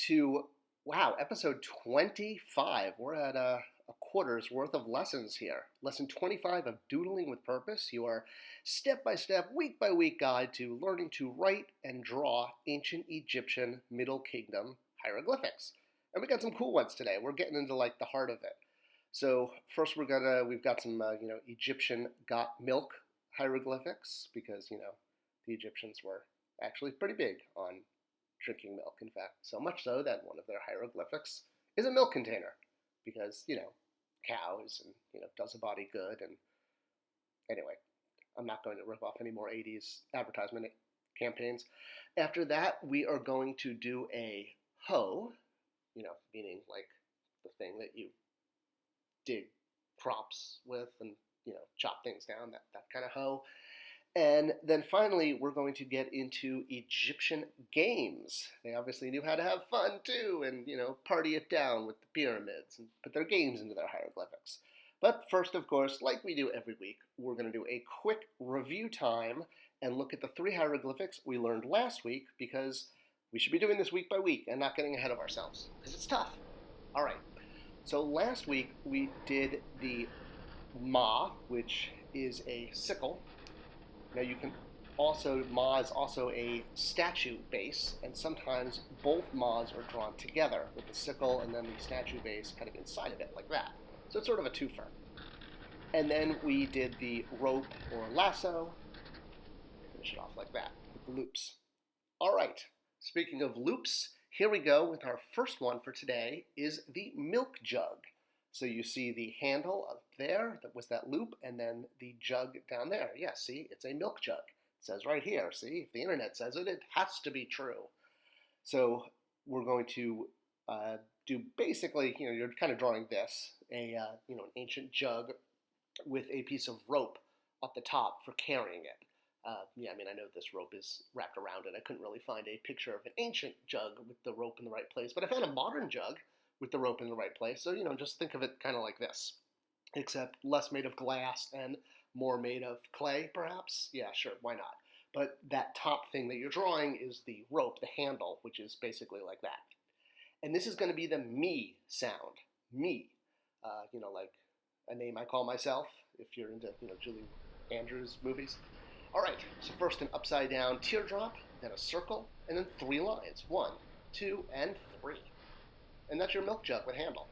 to, wow, episode 25. We're at a quarter's worth of lessons here. Lesson 25 of Doodling with Purpose, your step-by-step, week-by-week guide to learning to write and draw ancient Egyptian Middle Kingdom hieroglyphics. And we got some cool ones today. We're getting into like the heart of it. So first we've got some Egyptian got milk hieroglyphics because the Egyptians were actually pretty big on drinking milk. In fact, so much so that one of their hieroglyphics is a milk container because cows and does a body good. And anyway, I'm not going to rip off any more 80s advertisement campaigns. After that, we are going to do a hoe, meaning like the thing that you dig crops with and chop things down, that kind of hoe. And then finally, we're going to get into Egyptian games. They obviously knew how to have fun too, and party it down with the pyramids and put their games into their hieroglyphics. But first, of course, like we do every week, we're going to do a quick review time and look at the 3 hieroglyphics we learned last week, because we should be doing this week by week and not getting ahead of ourselves, because it's tough. All right. So last week we did the Ma, which is a sickle. Now you can also, Ma is also a statue base, and sometimes both Ma's are drawn together with the sickle and then the statue base kind of inside of it like that. So it's sort of a twofer. And then we did the rope or lasso. Finish it off like that with the loops. All right, speaking of loops, here we go with our first one for today is the milk jug. So you see the handle up there, that was that loop, and then the jug down there. Yeah, see, it's a milk jug. It says right here, see, if the internet says it, it has to be true. So we're going to do basically, you're kind of drawing this, an ancient jug with a piece of rope up the top for carrying it. I know this rope is wrapped around it. I couldn't really find a picture of an ancient jug with the rope in the right place, but I found a modern jug with the rope in the right place. So, just think of it kind of like this, except less made of glass and more made of clay, perhaps. Yeah, sure, why not? But that top thing that you're drawing is the rope, the handle, which is basically like that. And this is going to be the me sound, me. Like a name I call myself, if you're into, Julie Andrews movies. All right, so first an upside down teardrop, then a circle, and then 3 lines. 1, 2, and 3. And that's your milk jug with handle.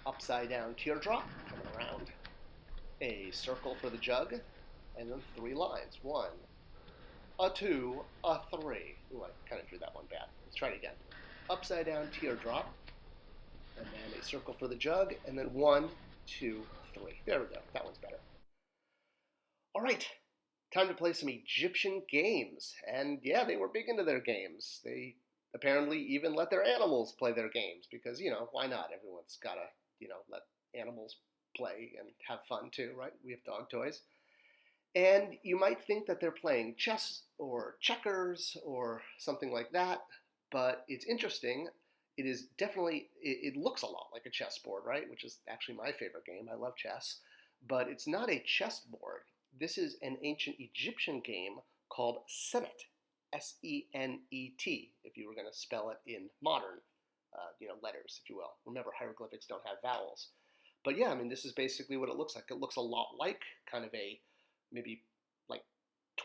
Upside down teardrop, coming around. A circle for the jug, and then 3 lines. 1, a 2, a 3. Ooh, I kind of drew that one bad. Let's try it again. Upside down teardrop, and then a circle for the jug, and then 1, 2, 3. There we go. That one's better. All right. Time to play some Egyptian games. And yeah, they were big into their games. They apparently even let their animals play their games because, why not? Everyone's got to, let animals play and have fun too, right? We have dog toys. And you might think that they're playing chess or checkers or something like that, but it's interesting. It is definitely, it looks a lot like a chessboard, right? Which is actually my favorite game. I love chess. But it's not a chessboard. This is an ancient Egyptian game called Senet, S-E-N-E-T, if you were going to spell it in modern, letters, if you will. Remember, hieroglyphics don't have vowels. But yeah, this is basically what it looks like. It looks a lot like kind of a, maybe like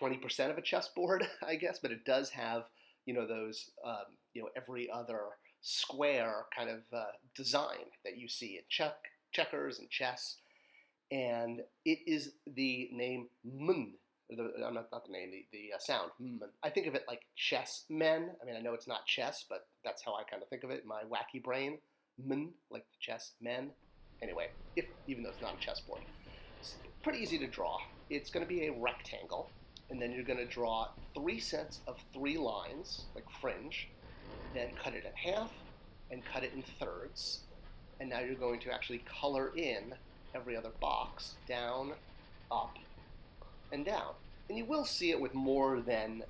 20% of a chessboard, I guess, but it does have, those, every other square kind of design that you see in checkers and chess. And it is the name Mun. Not the name, the sound. Mun. I think of it like chess men. I know it's not chess, but that's how I kind of think of it in my wacky brain. Mun, like chess men. Anyway, even though it's not a chessboard. It's pretty easy to draw. It's going to be a rectangle, and then you're going to draw 3 sets of 3 lines, like fringe, then cut it in half, and cut it in thirds. And now you're going to actually color in every other box, down, up, and down. And you will see it with more than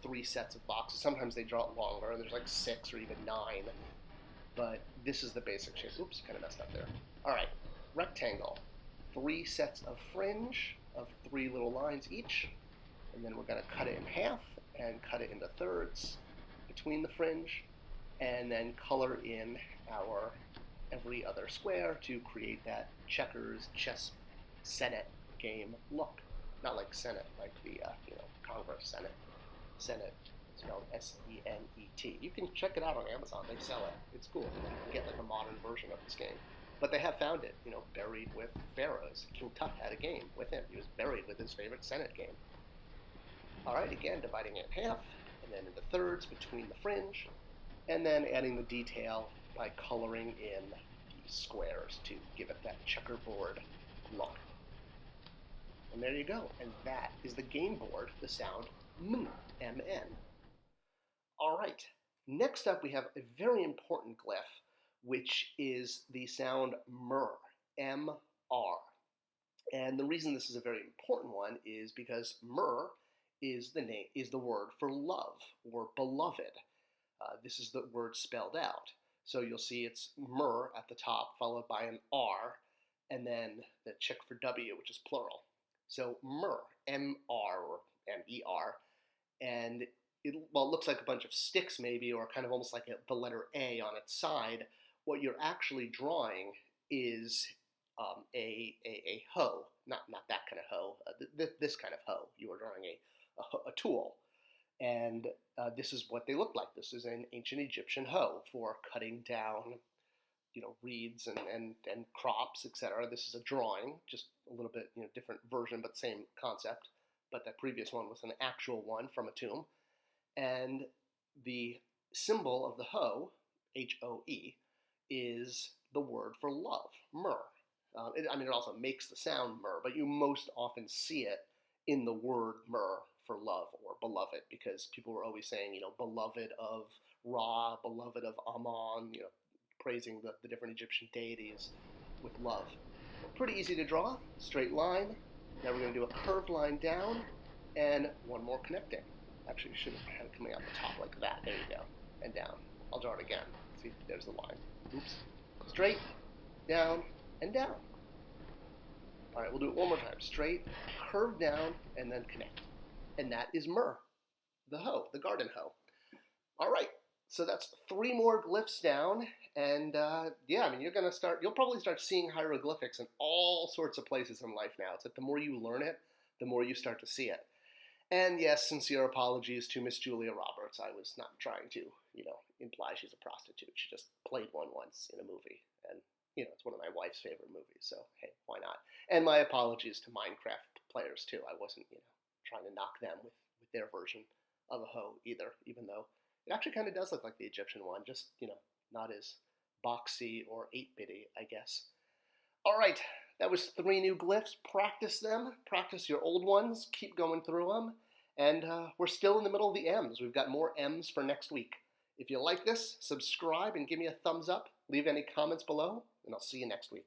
3 sets of boxes. Sometimes they draw it longer, and there's like 6 or even 9. But this is the basic shape. Oops, kind of messed up there. All right, rectangle. 3 sets of fringe of 3 little lines each. And then we're going to cut it in half and cut it into thirds between the fringe. and then color in our every other square to create that checkers, chess, Senate game look. Not like Senate, like the Congress Senate. Senate spelled S-E-N-E-T. You can check it out on Amazon. They sell it. It's cool. You can get like a modern version of this game. But they have found it, buried with pharaohs. King Tut had a game with him. He was buried with his favorite Senate game. All right, again, dividing it in half, and then into thirds between the fringe, and then adding the detail by coloring in the squares to give it that checkerboard look. And there you go. And that is the game board, the sound M, M-N. All right. Next up, we have a very important glyph, which is the sound Myrrh, M-R. And the reason this is a very important one is because Myrrh is the word for love or beloved. This is the word spelled out. So you'll see it's Myrrh at the top, followed by an R, and then the chick for W, which is plural. So Myrrh, M-R or M-E-R, and it looks like a bunch of sticks maybe, or kind of almost like the letter A on its side. What you're actually drawing is a hoe, not that kind of hoe, this kind of hoe. You are drawing a tool, and this is what they look like. This is an ancient Egyptian hoe for cutting down reeds and crops, etc. This is a drawing, just a little bit different version, but same concept. But that previous one was an actual one from a tomb. And the symbol of the hoe, H-O-E, is the word for love, myrrh. It also makes the sound myrrh, but you most often see it in the word myrrh for love or beloved, because people were always saying, beloved of Ra, beloved of Ammon, praising the different Egyptian deities with love. Pretty easy to draw, straight line. Now we're going to do a curved line down and one more connecting. Actually, we should have had it coming out the top like that. There you go. And down. I'll draw it again. See, there's the line. Oops. Straight, down, and down. All right, we'll do it one more time. Straight, curve down, and then connect. And that is Myrrh, the hoe, the garden hoe. All right, so that's 3 more glyphs down. And you'll probably start seeing hieroglyphics in all sorts of places in life now. It's like the more you learn it, the more you start to see it. And yes, sincere apologies to Miss Julia Roberts. I was not trying to, imply she's a prostitute. She just played one once in a movie. And, it's one of my wife's favorite movies. So, hey, why not? And my apologies to Minecraft players, too. I wasn't, trying to knock them with their version of a hoe either, even though it actually kind of does look like the Egyptian one, just, not as boxy or 8-bitty, I guess. All right, that was 3 new glyphs. Practice them. Practice your old ones. Keep going through them. And we're still in the middle of the M's. We've got more M's for next week. If you like this, subscribe and give me a thumbs up. Leave any comments below, and I'll see you next week.